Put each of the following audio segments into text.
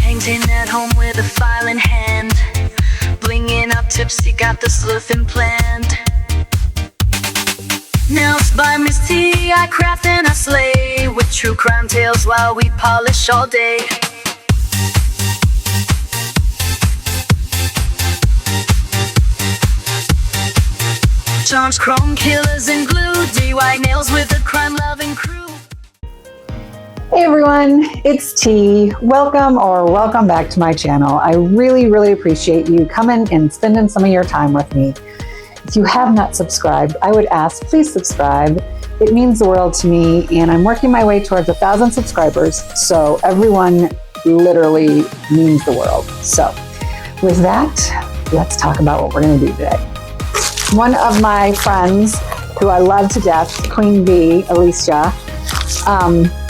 painting at home with a file in hand, blinging up tipsy, got the sleuthing planned. Nails by Misty, I craft and I slay, with true crime tales while we polish all day. Charms, chrome killers, and glue, DIY nails with a crime-loving crew. Hey everyone, it's T. Welcome back to my channel. I really appreciate you coming and spending some of your time with me. If you have not subscribed, I would ask, please subscribe. It means the world to me, and I'm working my way towards 1,000 subscribers, so everyone literally means the world. So with that, let's talk about what we're gonna do today. One of my friends who I love to death, Queen Bee, Alicia,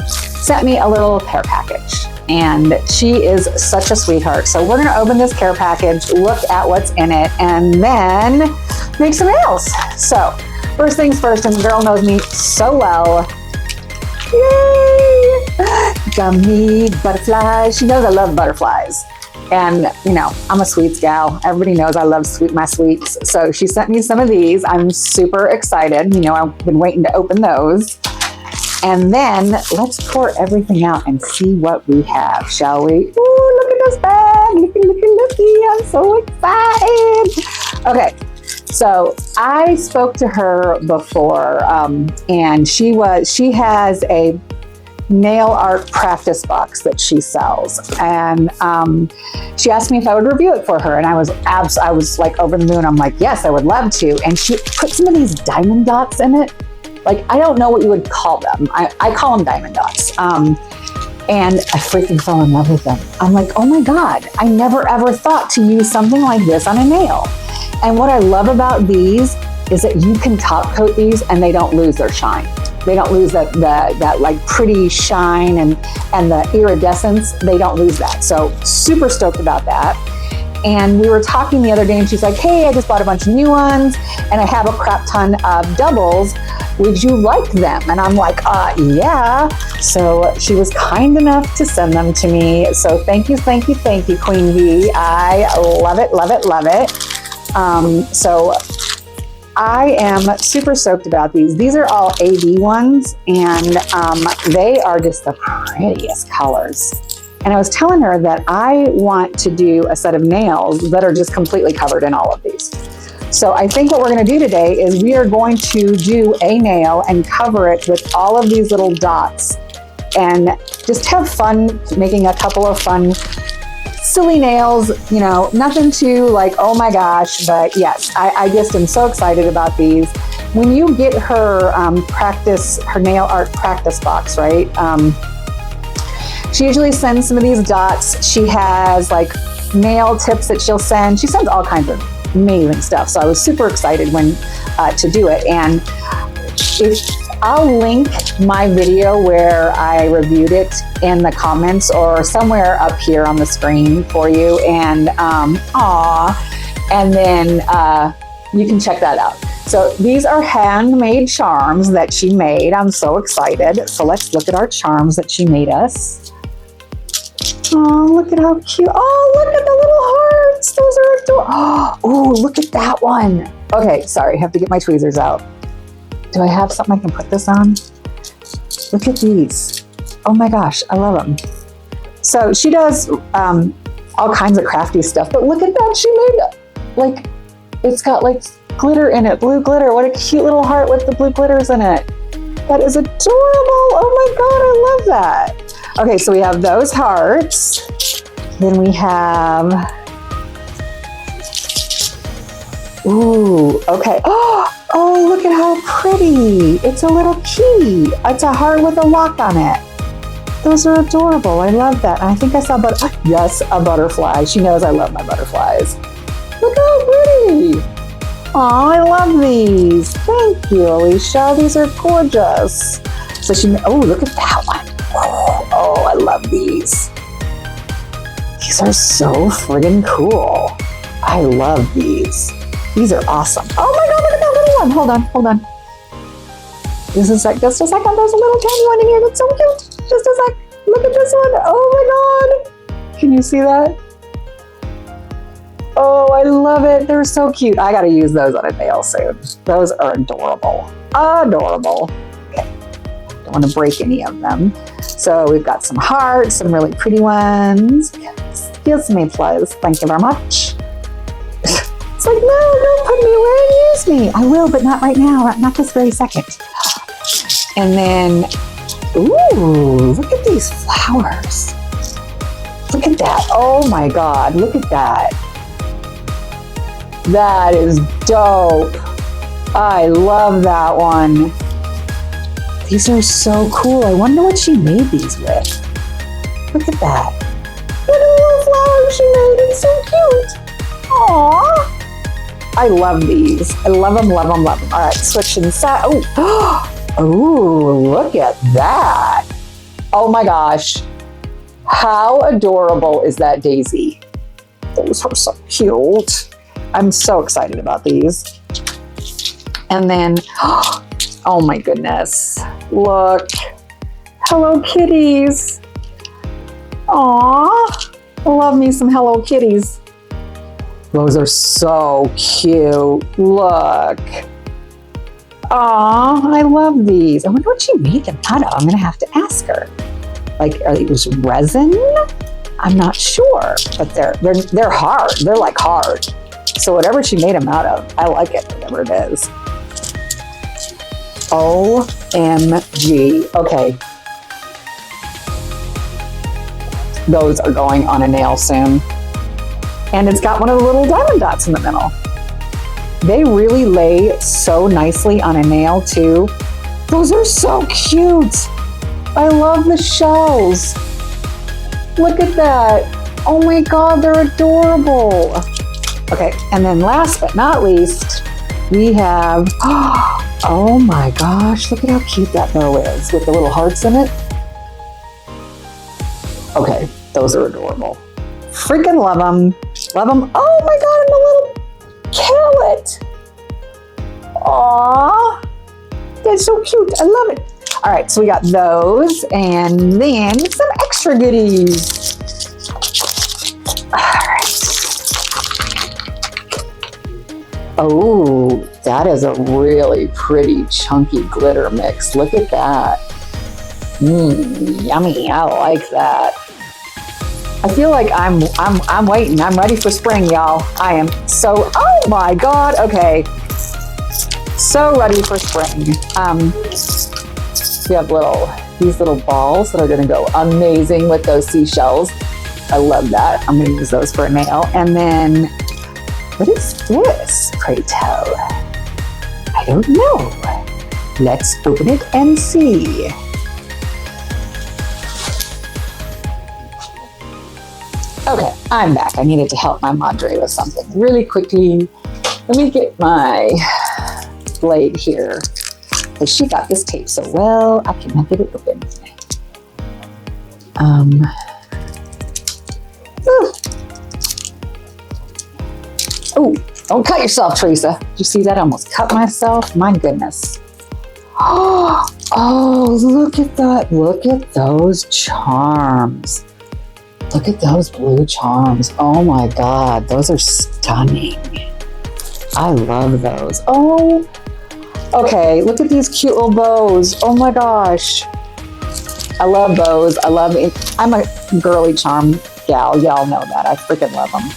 sent me a little care package, and she is such a sweetheart. So we're gonna open this care package, look at what's in it, and then make some nails. So first things first, and the girl knows me so well. Yay! Gummy butterflies. She knows I love butterflies. And you know, I'm a sweets gal. Everybody knows I love my sweets. So she sent me some of these. I'm super excited. You know, I've been waiting to open those. And then let's pour everything out and see what we have, shall we? Ooh, look at this bag. Looky. I'm so excited. Okay, so I spoke to her before, and she has a nail art practice box that she sells. And she asked me if I would review it for her. And I was like over the moon. I'm like, yes, I would love to. And she put some of these diamond dots in it. Like, I don't know what you would call them. I call them diamond dots. And I freaking fell in love with them. I'm like, oh my God, I never ever thought to use something like this on a nail. And what I love about these is that you can top coat these and they don't lose their shine. They don't lose that like pretty shine and the iridescence. They don't lose that. So super stoked about that. And we were talking the other day and she's like, hey, I just bought a bunch of new ones and I have a crap ton of doubles. Would you like them? And I'm like, yeah. So she was kind enough to send them to me. So thank you, Queen Bee. I love it. So I am super stoked about these. These are all AB ones, and they are just the prettiest colors. And I was telling her that I want to do a set of nails that are just completely covered in all of these. So I think what we're gonna do today is we are going to do a nail and cover it with all of these little dots and just have fun making a couple of fun, silly nails, you know, nothing too like, oh my gosh, but yes, I just am so excited about these. When you get her her nail art practice box, right? She usually sends some of these dots. She has like nail tips that she'll send. She sends all kinds of amazing stuff. So I was super excited when to do it. And I'll link my video where I reviewed it in the comments or somewhere up here on the screen for you. And and then you can check that out. So these are handmade charms that she made. I'm so excited. So let's look at our charms that she made us. Oh, look at how cute. Oh, look at the little hearts. Those are adorable. Oh, look at that one. Okay, sorry, I have to get my tweezers out. Do I have something I can put this on? Look at these. Oh my gosh, I love them. So she does all kinds of crafty stuff, but look at that. She made, like, it's got like glitter in it, blue glitter. What a cute little heart with the blue glitters in it. That is adorable. Oh my God, I love that. Okay, so we have those hearts. Then we have, ooh, okay. Oh, look at how pretty. It's a little key. It's a heart with a lock on it. Those are adorable. I love that. I think I saw, yes, a butterfly. She knows I love my butterflies. Look how pretty. Oh, I love these. Thank you, Alicia. These are gorgeous. So oh, look at that one. Oh, I love these. These are so friggin' cool. I love these. These are awesome. Oh my God, look at that little one. Hold on. Just a second. There's a little tiny one in here that's so cute. Just a sec. Look at this one. Oh my God. Can you see that? Oh, I love it. They're so cute. I got to use those on a nail soon. Those are adorable. Adorable. Okay. Don't want to break any of them. So we've got some hearts, some really pretty ones. Here's some applause. Thank you very much. It's like, no, don't put me away and use me. I will, but not right now. Not this very second. And then, ooh, look at these flowers. Look at that. Oh my God, look at that. That is dope. I love that one. These are so cool. I wonder what she made these with. Look at that. Look at the little flowers she made. It's so cute. Aww. I love these. I love them, love them, love them. All right, switching side. Oh, oh, look at that. Oh my gosh. How adorable is that daisy? Those are so cute. I'm so excited about these. And then, oh my goodness. Look. Hello Kitties. Aw. I love me some Hello Kitties. Those are so cute. Look. Aw, I love these. I wonder what she made them out of. I'm gonna have to ask her. Like, are these resin? I'm not sure, but they're hard. They're like hard. So whatever she made them out of, I like it, whatever it is. OMG. Okay. Those are going on a nail soon. And it's got one of the little diamond dots in the middle. They really lay so nicely on a nail too. Those are so cute. I love the shells. Look at that. Oh my God, they're adorable. Okay, and then last but not least, we have, oh my gosh, look at how cute that bow is with the little hearts in it. Okay, those are adorable. Freaking love them. Love them. Oh my God, and a little carrot. Aww. That's so cute. I love it. All right, so we got those and then some extra goodies. All right. Oh, that is a really pretty chunky glitter mix. Look at that. Yummy. I like that. I feel like I'm waiting. I'm ready for spring, y'all. I am so, oh my God. Okay. So ready for spring. We have these little balls that are gonna go amazing with those seashells. I love that. I'm gonna use those for a nail. And then, what is this, pray tell? I don't know. Let's open it and see. Okay, I'm back. I needed to help my madre with something really quickly. Let me get my blade here. Because she got this tape so well, I cannot get it open. Oh, don't cut yourself, Teresa. Did you see that? I almost cut myself. My goodness. Oh, look at that. Look at those charms. Look at those blue charms. Oh my God, those are stunning. I love those. Oh, okay, look at these cute little bows. Oh my gosh. I love bows. I love it. I'm a girly charm gal. Y'all know that. I freaking love them.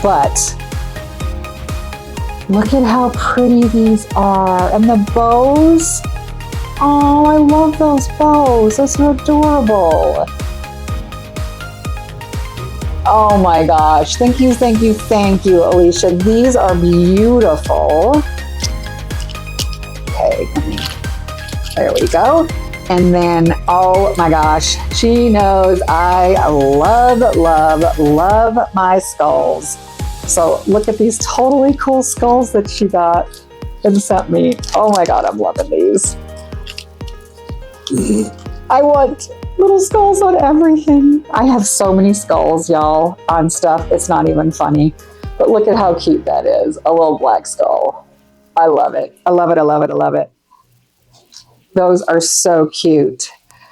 But look at how pretty these are. And the bows. Oh, I love those bows. Those are adorable. Oh my gosh. Thank you, thank you, thank you, Alicia. These are beautiful. Okay, there we go. And then, oh my gosh, she knows I love, love, love my skulls. So look at these totally cool skulls that she got and sent me. Oh my God, I'm loving these. I want little skulls on everything. I have so many skulls, y'all, on stuff. It's not even funny. But look at how cute that is. A little black skull. I love it. I love it. I love it. I love it. Those are so cute.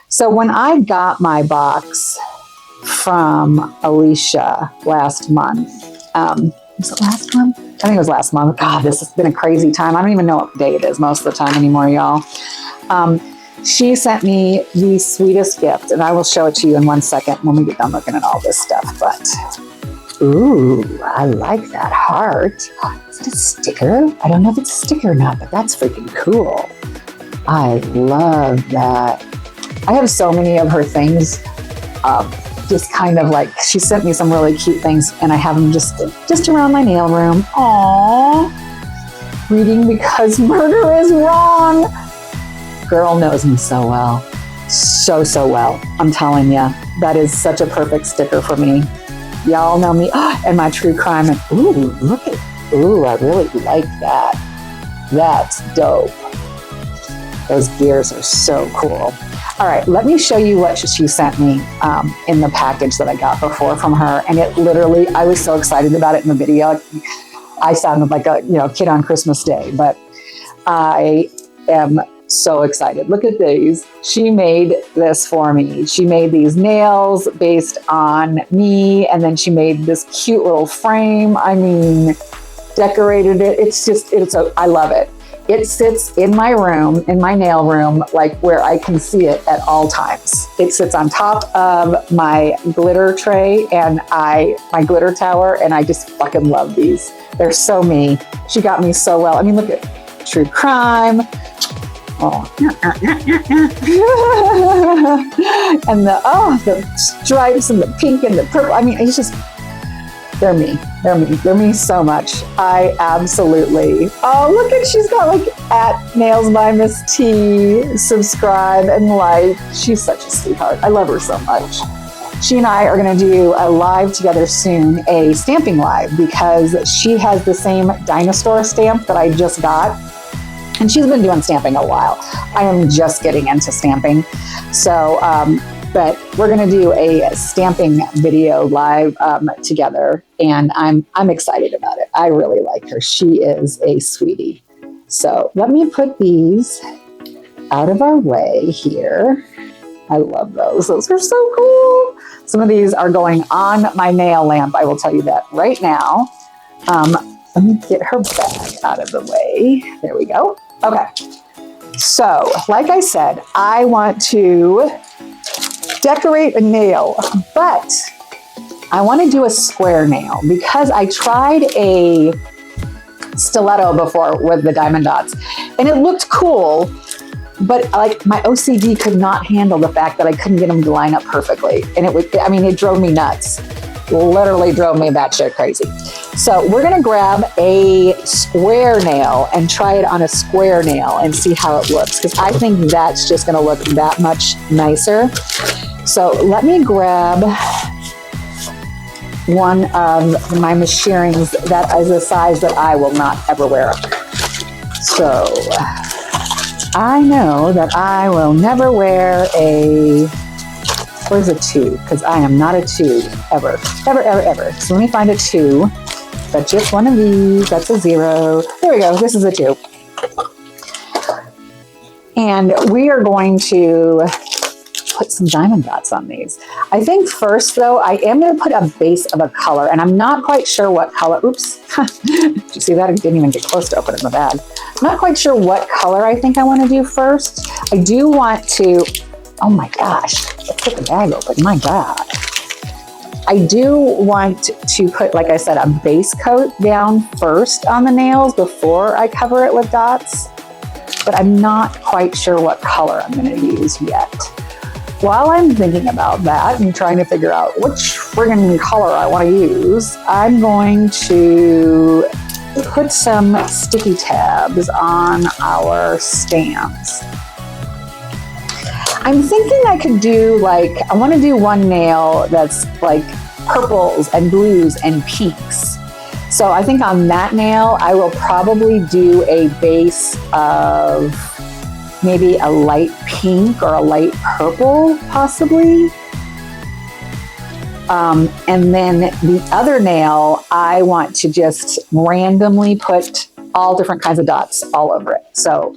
So when I got my box from Alicia last month. Was it last month? I think it was last month. God, this has been a crazy time. I don't even know what day it is most of the time anymore, y'all. She sent me the sweetest gift, and I will show it to you in 1 second when we get done looking at all this stuff. But, ooh, I like that heart. Is it a sticker? I don't know if it's a sticker or not, but that's freaking cool. I love that. I have so many of her things, just kind of like, she sent me some really cute things, and I have them just around my nail room. Aww. Reading because murder is wrong. Girl knows me so well. So well. I'm telling you, that is such a perfect sticker for me. Y'all know me and my true crime. And ooh, look at, ooh, I really like that. That's dope. Those gears are so cool. All right, let me show you what she sent me in the package that I got before from her. And it literally, I was so excited about it in the video. I sounded like a kid on Christmas Day, but I am so excited. Look at these. She made this for me. She made these nails based on me, and then she made this cute little frame. I mean, decorated it. I love it. It sits in my room, in my nail room, like where I can see it at all times. It sits on top of my glitter tray and my glitter tower, and I just fucking love these. They're so me. She got me so well. I mean, look at True Crime. Oh. And the stripes and the pink and the purple. I mean, it's just, they're me. They're me so much. I absolutely. Oh, look at, she's got like at NailsByMisTe, subscribe and like. She's such a sweetheart. I love her so much. She and I are going to do a live together soon, a stamping live, because she has the same dinosaur stamp that I just got. And she's been doing stamping a while. I am just getting into stamping. So, but we're gonna do a stamping video live together, and I'm excited about it. I really like her. She is a sweetie. So let me put these out of our way here. I love those. Those are so cool. Some of these are going on my nail lamp. I will tell you that right now. Let me get her bag out of the way. There we go. Okay. So, like I said, I want to decorate a nail, but I want to do a square nail because I tried a stiletto before with the diamond dots and it looked cool, but like my OCD could not handle the fact that I couldn't get them to line up perfectly. And it drove me nuts. Literally drove me batshit crazy. So we're gonna grab a square nail and try it on a square nail and see how it looks, because I think that's just gonna look that much nicer. So let me grab one of my machirings that is a size that I will not ever wear. So I know that I will never wear where's a 2? Because I am not a 2 ever. So let me find a 2. That's just one of these. That's a 0. There we go. This is a 2. And we are going to put some diamond dots on these. I think first, though, I am going to put a base of a color, and I'm not quite sure what color. Oops. Did you see that? I didn't even get close to opening the bag. I'm not quite sure what color I think I want to do first. I do want to... Oh my gosh, let's get the bag open, my God. I do want to put, like I said, a base coat down first on the nails before I cover it with dots, but I'm not quite sure what color I'm gonna use yet. While I'm thinking about that and trying to figure out which friggin' color I wanna use, I'm going to put some sticky tabs on our stamps. I'm thinking I could do I want to do one nail that's like purples and blues and pinks. So I think on that nail, I will probably do a base of maybe a light pink or a light purple, possibly. And then the other nail, I want to just randomly put all different kinds of dots all over it. So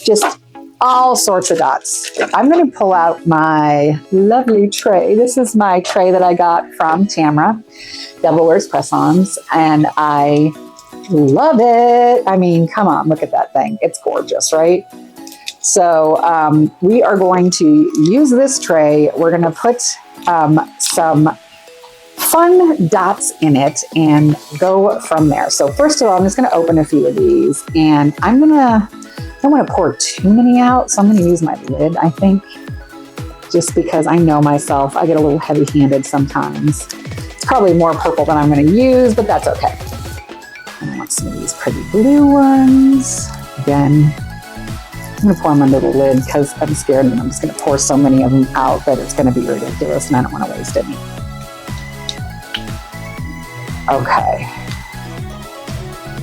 just all sorts of dots. I'm going to pull out my lovely tray. This is my tray that I got from Tamara, Devil Wears Press-Ons, and I love it. I mean, come on, look at that thing. It's gorgeous, right? So we are going to use this tray. We're going to put some fun dots in it and go from there. So first of all, I'm just going to open a few of these, and I don't want to pour too many out, so I'm going to use my lid, I think, just because I know myself. I get a little heavy-handed sometimes. It's probably more purple than I'm going to use, but that's okay. And I want some of these pretty blue ones. Again, I'm going to pour them under the lid because I'm scared that I'm just going to pour so many of them out that it's going to be ridiculous, and I don't want to waste any. Okay.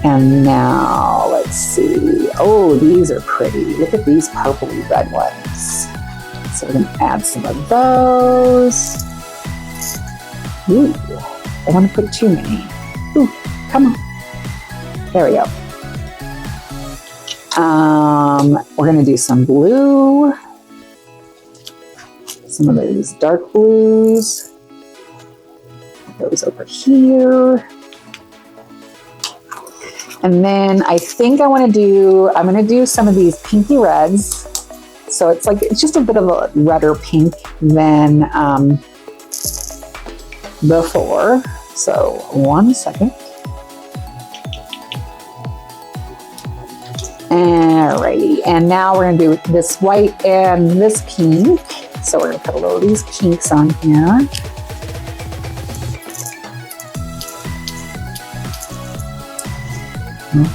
And now, let's see. Oh, these are pretty. Look at these purpley red ones. So we're going to add some of those. Ooh, I don't want to put too many. Ooh, come on. There we go. We're going to do some blue. Some of those dark blues. Those over here. And then I think I'm going to do some of these pinky reds. So it's just a bit of a redder pink than before. So 1 second. Alrighty, and now we're going to do this white and this pink. So we're going to put a little of these pinks on here.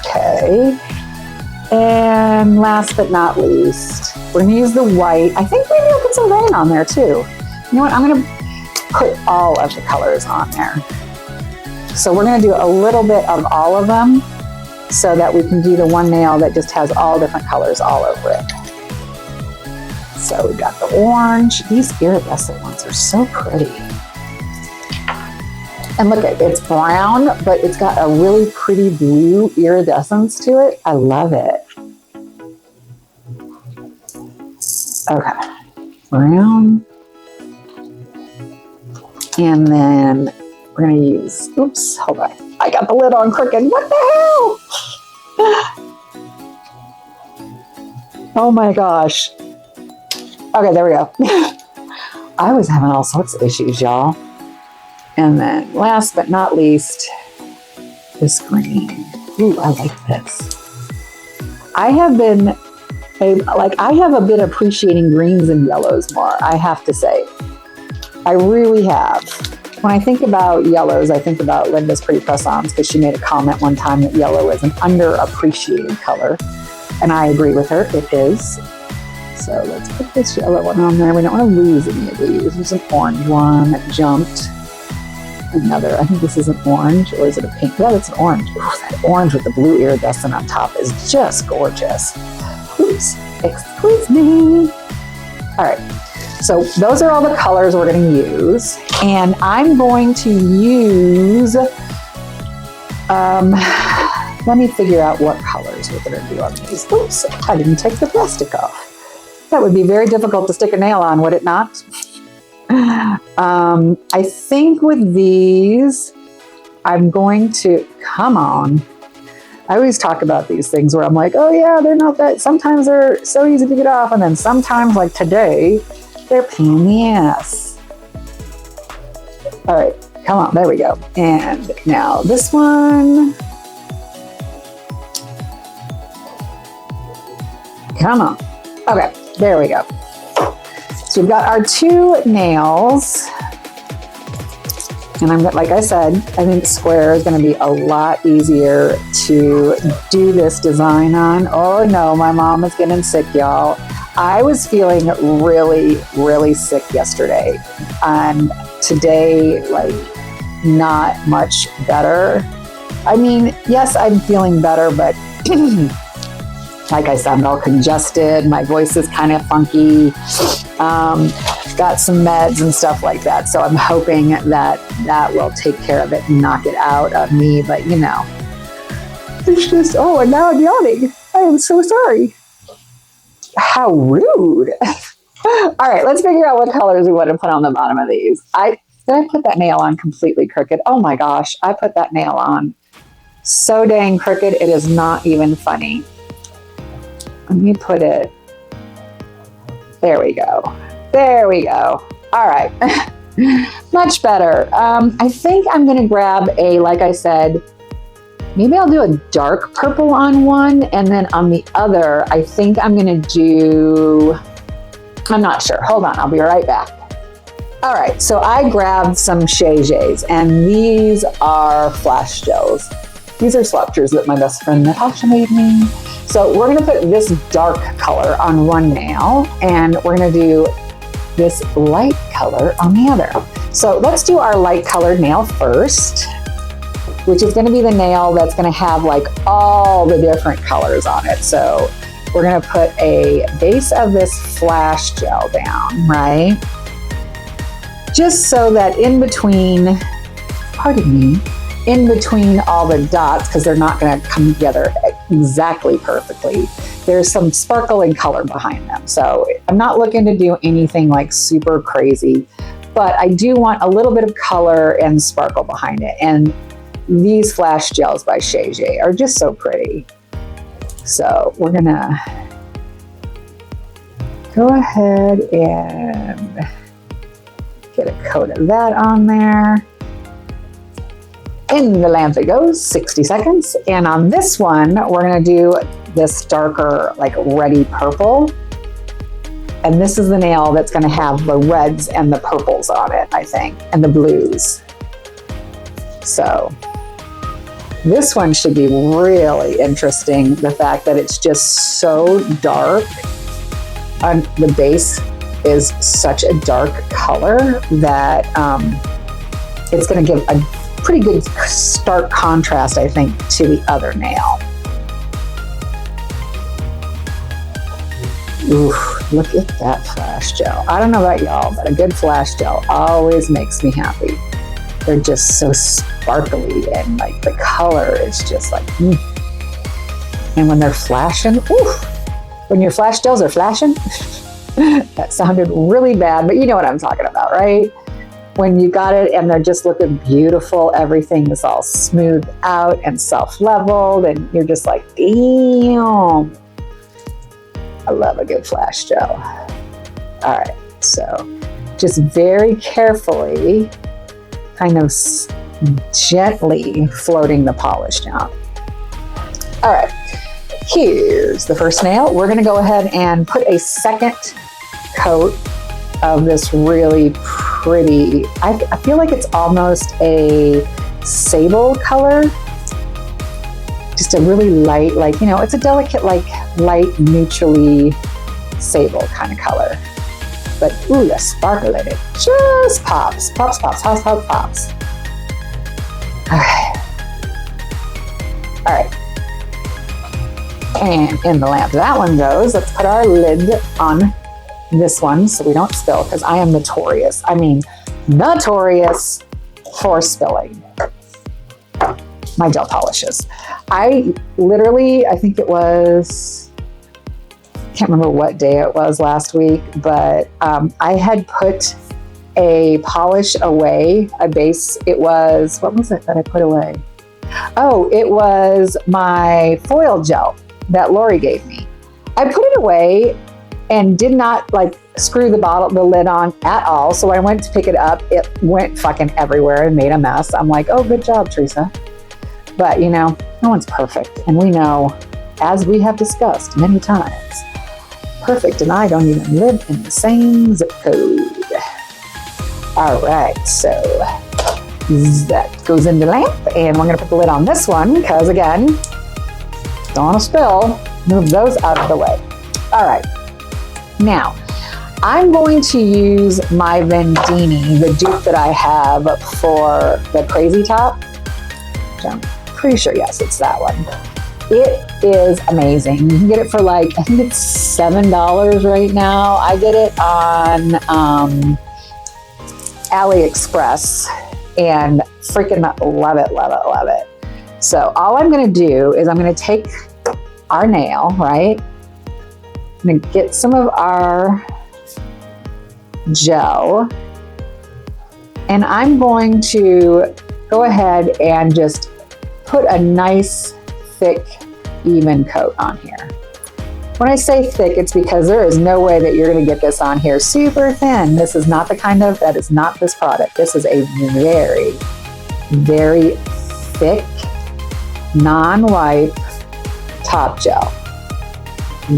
Okay, and last but not least, we're going to use the white. I think maybe I'll put some rain on there too. You know what, I'm going to put all of the colors on there. So we're going to do a little bit of all of them so that we can do the one nail that just has all different colors all over it. So we got the orange. These iridescent ones are so pretty. And look, it's brown, but it's got a really pretty blue iridescence to it. I love it. Okay, brown. And then we're gonna use, oops, hold on. I got the lid on crooked. What the hell? Oh my gosh. Okay, there we go. I was having all sorts of issues, y'all. And then last but not least, this green. Ooh, I like this. I have been appreciating greens and yellows more, I have to say. I really have. When I think about yellows, I think about Linda's Pretty Press-Ons because she made a comment one time that yellow is an underappreciated color. And I agree with her, it is. So let's put this yellow one on there. We don't want to lose any of these. There's an orange one that jumped. Another, I think this is an orange, or is it a pink? Yeah, it's an orange. Ooh, that orange with the blue iridescent on top is just gorgeous. Oops, excuse me. All right, so those are all the colors we're going to use, and I'm going to use, let me figure out what colors we're going to do on these. Oops, I didn't take the plastic off. That would be very difficult to stick a nail on, would it not? I think with these, I'm going to, come on. I always talk about these things where I'm like, oh yeah, they're not that, sometimes they're so easy to get off, and then sometimes, like today, they're a pain in the ass. All right, come on, there we go. And now this one. Come on. Okay, there we go. So we've got our two nails, and like I said, I think square is going to be a lot easier to do this design on. Oh no, my mom is getting sick, y'all. I was feeling really, really sick yesterday, and today, like, not much better. I mean, yes, I'm feeling better, but like I said, I'm all congested. My voice is kind of funky. Got some meds and stuff like that. So I'm hoping that that will take care of it and knock it out of me. But you know, it's just, oh, and now I'm yawning. I am so sorry. How rude. All right, let's figure out what colors we want to put on the bottom of these. Did I put that nail on completely crooked? Oh my gosh, I put that nail on so dang crooked, it is not even funny. Let me put it, there we go. There we go. All right, much better. I think I'm gonna grab a, like I said, maybe I'll do a dark purple on one, and then on the other, I think I'm gonna do, I'm not sure. Hold on, I'll be right back. All right, so I grabbed some Shayjays, and these are flash gels. These are sculptures that my best friend Natasha made me. So we're gonna put this dark color on one nail, and we're gonna do this light color on the other. So let's do our light colored nail first, which is gonna be the nail that's gonna have like all the different colors on it. So we're gonna put a base of this flash gel down, right? Just so that in between, pardon me, in between all the dots, because they're not gonna come together exactly perfectly, there's some sparkle and color behind them. So I'm not looking to do anything like super crazy, but I do want a little bit of color and sparkle behind it. And these flash gels by Shayjay are just so pretty. So we're gonna go ahead and get a coat of that on there. In the lamp it goes, 60 seconds. And on this one, we're gonna do this darker, like reddy purple. And this is the nail that's gonna have the reds and the purples on it, I think, and the blues. So this one should be really interesting. The fact that it's just so dark. The base is such a dark color that it's gonna give a pretty good stark contrast, I think, to the other nail. Ooh, look at that flash gel. I don't know about y'all, but a good flash gel always makes me happy. They're just so sparkly, and like the color is just like, And when they're flashing, ooh, when your flash gels are flashing, that sounded really bad, but you know what I'm talking about, right? When you got it and they're just looking beautiful, everything is all smoothed out and self-leveled, and you're just like, damn. I love a good flash gel. All right, so just very carefully, kind of gently floating the polish down. All right, here's the first nail. We're gonna go ahead and put a second coat of this really pretty, I feel like it's almost a sable color. Just a really light, like, you know, it's a delicate, like light, neutrally sable kind of color. But ooh, the sparkle in it just pops, pops, pops, pops, pops, pops. All right. All right. And in the lamp that one goes, let's put our lid on this one so we don't spill, because I am notorious for spilling my gel polishes. I think it was, can't remember what day it was last week, but I had put a polish away, a base. It was, what was it that I put away? Oh, it was my foil gel that Lori gave me. I put it away and did not like screw the lid on at all. So when I went to pick it up, it went fucking everywhere and made a mess. I'm like, oh, good job, Teresa. But you know, no one's perfect. And we know, as we have discussed many times, perfect and I don't even live in the same zip code. All right, so that goes in the lamp, and we're gonna put the lid on this one because, again, don't want to spill. Move those out of the way. All right, now I'm going to use my Vendini, the dupe that I have for the Crazy Top. Which I'm pretty sure, yes, it's that one. It is amazing. You can get it for like, I think it's $7 right now. I get it on AliExpress and freaking love it, love it, love it. So all I'm gonna do is I'm gonna take our nail, right? I'm gonna get some of our gel, and I'm going to go ahead and just put a nice, thick, even coat on here. When I say thick, it's because there is no way that you're gonna get this on here super thin. This is not that is not this product. This is a very, very thick, non-wipe top gel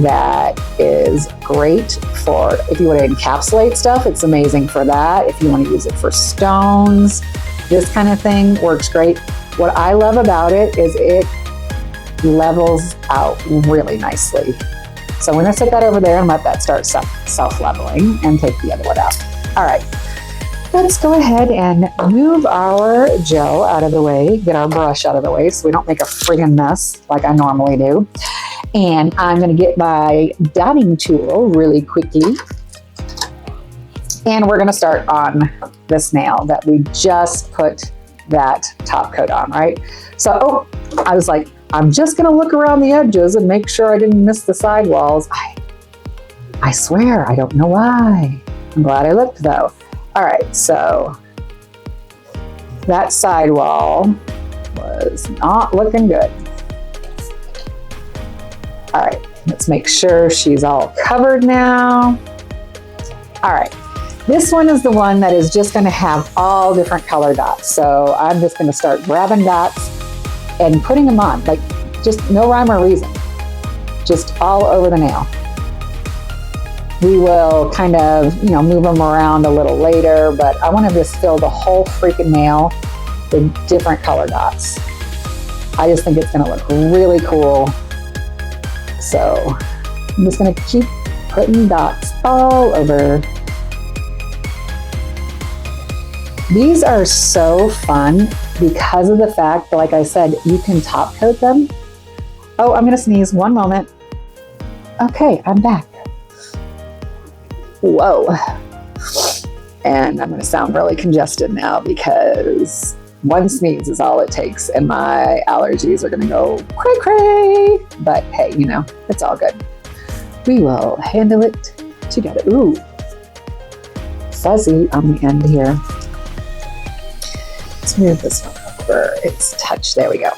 that is great for if you want to encapsulate stuff. It's amazing for that. If you want to use it for stones, this kind of thing works great. What I love about it is it levels out really nicely. So I'm going to set that over there and let that start self-leveling and take the other one out. All right, let's go ahead and move our gel out of the way, get our brush out of the way so we don't make a friggin' mess like I normally do. And I'm going to get my dotting tool really quickly. And we're going to start on this nail that we just put that top coat on, right? So, I was like, I'm just going to look around the edges and make sure I didn't miss the sidewalls. I swear, I don't know why. I'm glad I looked though. All right, so that sidewall was not looking good. All right, let's make sure she's all covered now. All right, this one is the one that is just gonna have all different color dots. So I'm just gonna start grabbing dots and putting them on, like just no rhyme or reason, just all over the nail. We will kind of, move them around a little later, but I want to just fill the whole freaking nail with different color dots. I just think it's going to look really cool. So I'm just going to keep putting dots all over. These are so fun because of the fact that, like I said, you can top coat them. Oh, I'm going to sneeze. One moment. Okay, I'm back. Whoa. And I'm going to sound really congested now because one sneeze is all it takes and my allergies are going to go cray cray. But hey, it's all good. We will handle it together. Ooh, fuzzy on the end here. Let's move this one over. It's touch. There we go.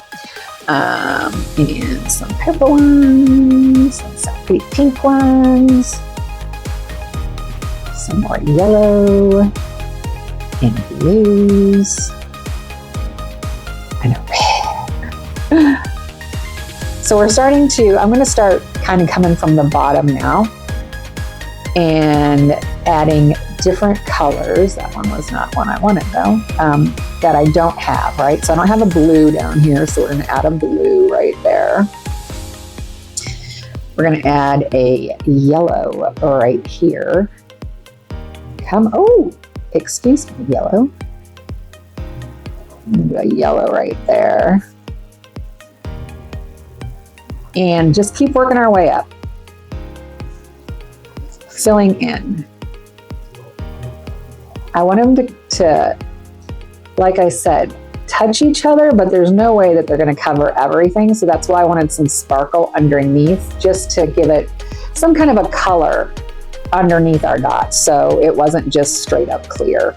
And some purple ones, some pretty pink ones. Some more yellow and blues and red. So we're starting to, I'm going to start kind of coming from the bottom now and adding different colors. That one was not one I wanted though, that I don't have, right? So I don't have a blue down here, so we're going to add a blue right there. We're going to add a yellow right here. Excuse me, yellow. Do a yellow right there. And just keep working our way up. Filling in. I want them to, like I said, touch each other, but there's no way that they're going to cover everything. So that's why I wanted some sparkle underneath, just to give it some kind of a color underneath our dots, so it wasn't just straight up clear.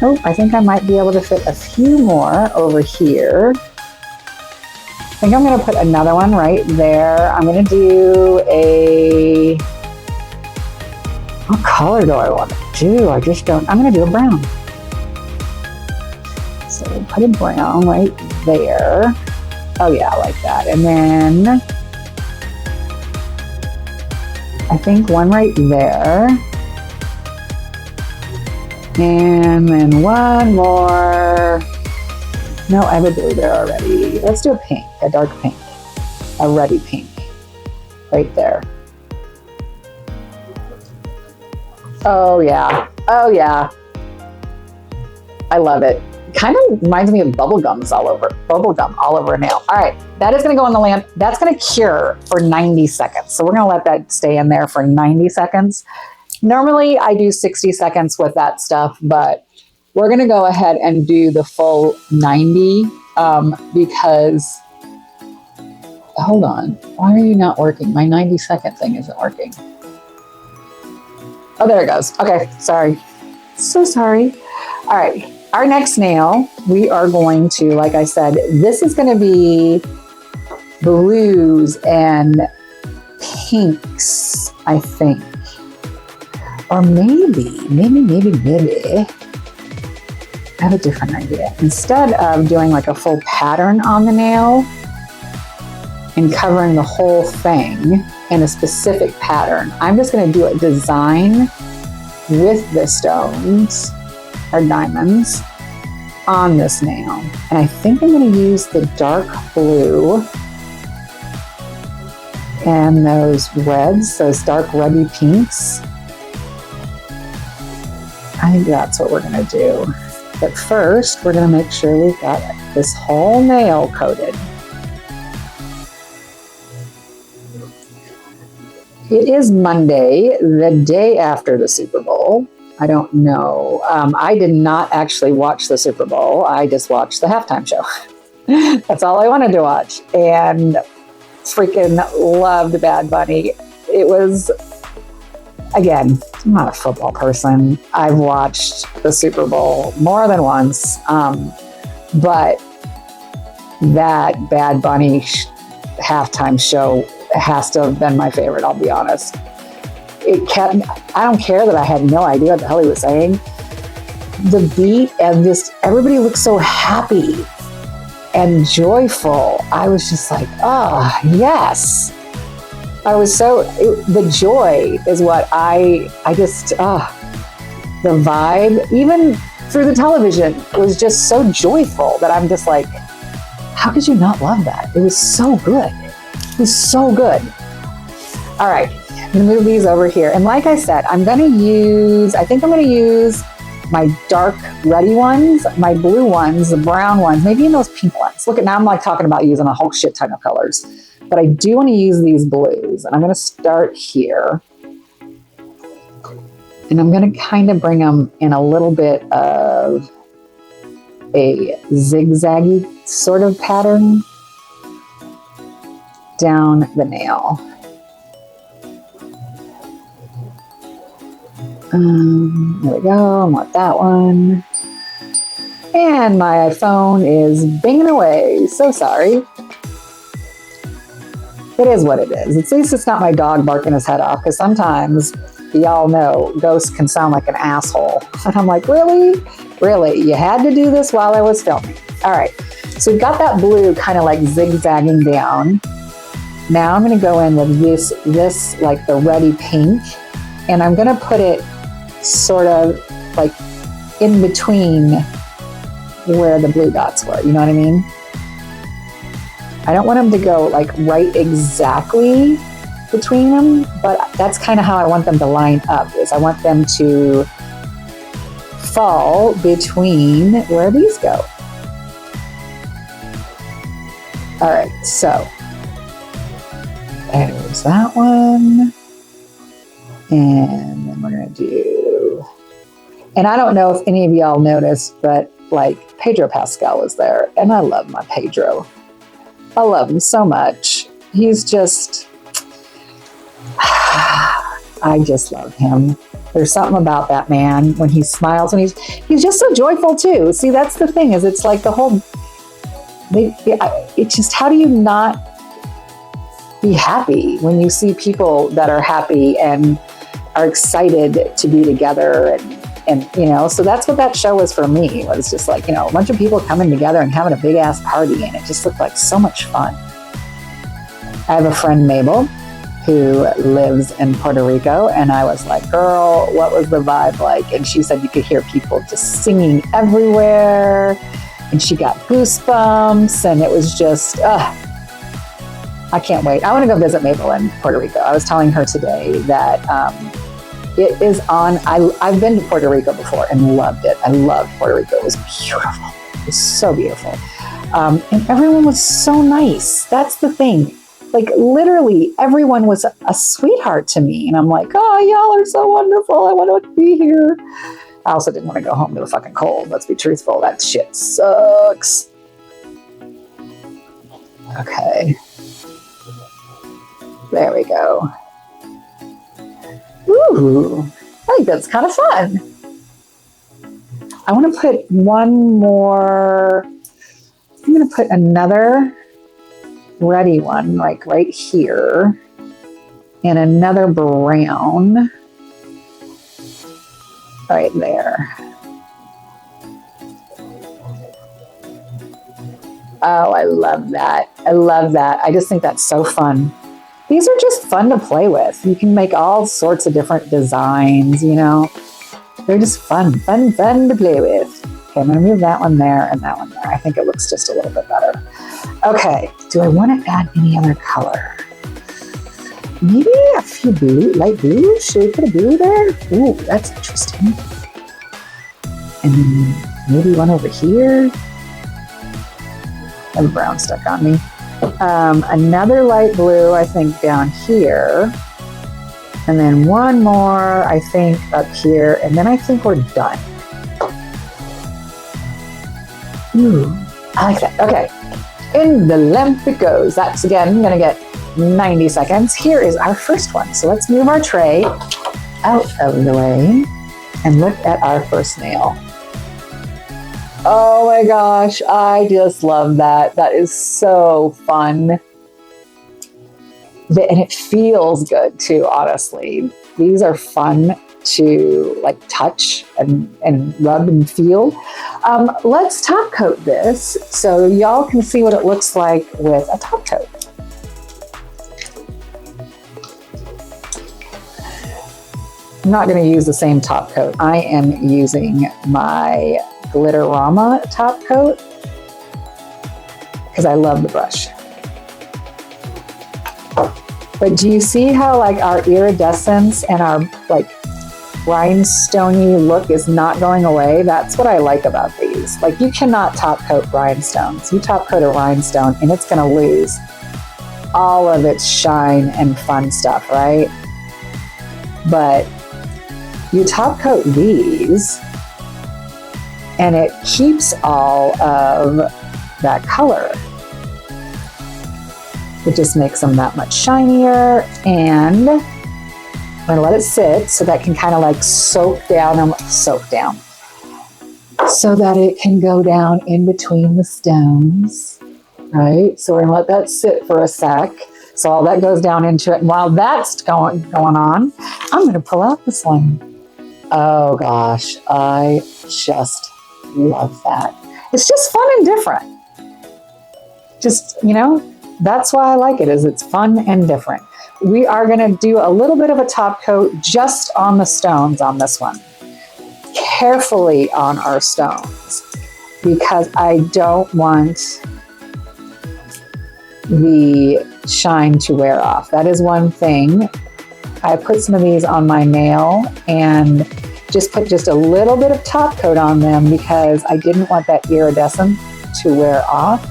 Oh, I think I might be able to fit a few more over here. I think I'm going to put another one right there. I'm going to do a... What color do I want to do? I just don't... I'm going to do a brown. So we'll put a brown right there. Oh yeah, I like that. And then I think one right there. And then one more. No, I have a blue there already. Let's do a pink, a dark pink, a ruddy pink right there. Oh yeah, oh yeah. I love it. Kind of reminds me of bubblegum all over a nail. All right, that is gonna go on the lamp. That's gonna cure for 90 seconds. So we're gonna let that stay in there for 90 seconds. Normally I do 60 seconds with that stuff, but we're gonna go ahead and do the full 90 because hold on. Why are you not working? My 90-second thing isn't working. Oh, there it goes. Okay, sorry. So sorry. All right, our next nail, we are going to, like I said, this is going to be blues and pinks, I think. Or maybe. I have a different idea. Instead of doing like a full pattern on the nail and covering the whole thing in a specific pattern, I'm just going to do a design with the stones or diamonds on this nail. And I think I'm going to use the dark blue and those reds, those dark reddy pinks. I think that's what we're going to do. But first, we're going to make sure we've got this whole nail coated. It is Monday, the day after the Super Bowl. I don't know. I did not actually watch the Super Bowl. I just watched the halftime show. That's all I wanted to watch. And freaking loved Bad Bunny. It was, again, I'm not a football person. I've watched the Super Bowl more than once. But that Bad Bunny halftime show has to have been my favorite, I'll be honest. I don't care that I had no idea what the hell he was saying. The beat and just everybody looked so happy and joyful. I was just like, oh, yes. The joy is what the vibe, even through the television, was just so joyful that I'm just like, how could you not love that? It was so good. It was so good. All right, I'm gonna move these over here. And like I said, I think I'm gonna use my dark reddy ones, my blue ones, the brown ones, maybe even those pink ones. Look at, now I'm like talking about using a whole shit ton of colors. But I do want to use these blues, and I'm going to start here. And I'm going to kind of bring them in a little bit of a zigzaggy sort of pattern down the nail. There we go. I want that one. And my phone is binging away. So sorry. It is what it is. At least it's not my dog barking his head off, because sometimes, y'all know, ghosts can sound like an asshole. And I'm like, really? Really? You had to do this while I was filming. All right. So we've got that blue kind of like zigzagging down. Now I'm going to go in with this like the reddy pink, and I'm going to put it sort of like in between where the blue dots were. You know what I mean? I don't want them to go like right exactly between them, but that's kind of how I want them to line up, is I want them to fall between where these go. All right, so there's that one. And then we're gonna do, and I don't know if any of y'all noticed, but like Pedro Pascal is there, and I love my Pedro. I love him so much. He's just, I just love him. There's something about that man when he smiles, and he's just so joyful too. See, that's the thing, is it's like the whole, it's just, how do you not be happy when you see people that are happy and are excited to be together, and you know, so that's what that show was for me. It was just like, you know, a bunch of people coming together and having a big ass party, and it just looked like so much fun. I have a friend, Mabel, who lives in Puerto Rico, and I was like, girl, what was the vibe like? And she said you could hear people just singing everywhere, and she got goosebumps, and it was just, I can't wait. I want to go visit Mabel in Puerto Rico. I was telling her today that it is on, I've been to Puerto Rico before and loved it. I loved Puerto Rico. It was beautiful. It was so beautiful. And everyone was so nice. That's the thing. Like literally everyone was a sweetheart to me. And I'm like, oh, y'all are so wonderful. I want to be here. I also didn't want to go home to the fucking cold. Let's be truthful. That shit sucks. Okay. There we go. Ooh, I think that's kind of fun. I want to put one more. I'm going to put another ready one, like right here, and another brown right there. Oh, I love that. I love that. I just think that's so fun. These are just fun to play with. You can make all sorts of different designs, you know. They're just fun to play with. Okay, I'm gonna move that one there and that one there. I think it looks just a little bit better. Okay, do I want to add any other color? Maybe a few blue, light blue? Should we put a blue there? Ooh, that's interesting. And then maybe one over here. I have brown stuck on me. Another light blue, I think, down here. And then one more, I think, up here. And then I think we're done. Ooh, I like that. Okay. In the lamp it goes. That's, again, going to get 90 seconds. Here is our first one. So let's move our tray out of the way and look at our first nail. Oh my gosh, I just love that. That is so fun. And it feels good too, honestly. These are fun to like touch and rub and feel. Let's top coat this so y'all can see what it looks like with a top coat. I'm not going to use the same top coat. I am using my Glitterama top coat because I love the brush. But do you see how like our iridescence and our like rhinestoney look is not going away? That's what I like about these. Like you cannot top coat rhinestones. You top coat a rhinestone and it's going to lose all of its shine and fun stuff, right? But you top coat these and it keeps all of that color. It just makes them that much shinier, and I'm gonna let it sit so that can kind of like soak down, so that it can go down in between the stones, right? So we're gonna let that sit for a sec. So all that goes down into it. And while that's going on, I'm gonna pull out this one. Oh gosh, I just love that. It's just fun and different. Just, you know, that's why I like it, is it's fun and different. We are going to do a little bit of a top coat just on the stones on this one. Carefully on our stones, because I don't want the shine to wear off. That is one thing. I put some of these on my nail and just put just a little bit of top coat on them because I didn't want that iridescence to wear off.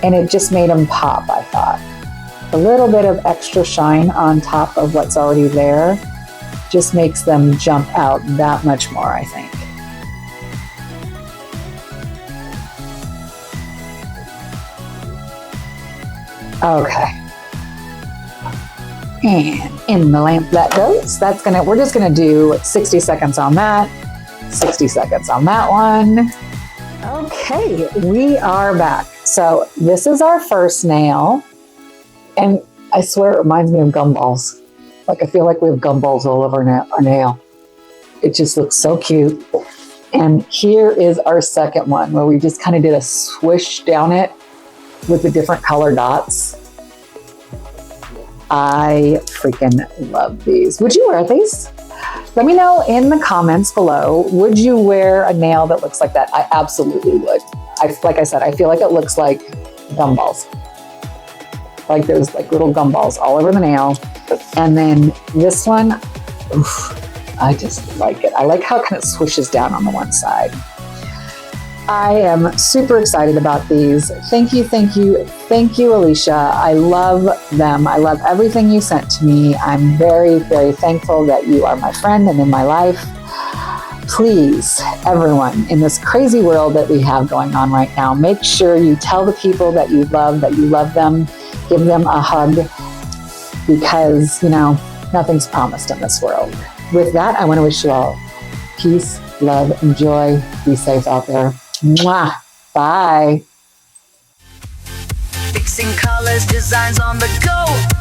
And it just made them pop, I thought. A little bit of extra shine on top of what's already there just makes them jump out that much more, I think. Okay. And in the lamp that goes. We're just gonna do 60 seconds on that, 60 seconds on that one. Okay, we are back. So this is our first nail, and I swear it reminds me of gumballs. Like I feel like we have gumballs all over our nail. It just looks so cute. And here is our second one where we just kind of did a swish down it with the different color dots. I freaking love these. Would you wear these? Let me know in the comments below. Would you wear a nail that looks like that? I absolutely would. Like I said, I feel like it looks like gumballs. Like there's like little gumballs all over the nail. And then this one, oof, I just like it. I like how it kind of swishes down on the one side. I am super excited about these. Thank you, thank you, thank you, Alicia. I love them. I love everything you sent to me. I'm very, very thankful that you are my friend and in my life. Please, everyone, in this crazy world that we have going on right now, make sure you tell the people that you love them, give them a hug, because, nothing's promised in this world. With that, I want to wish you all peace, love, and joy. Be safe out there. Mwah. Bye. Fixing colors, designs on the go.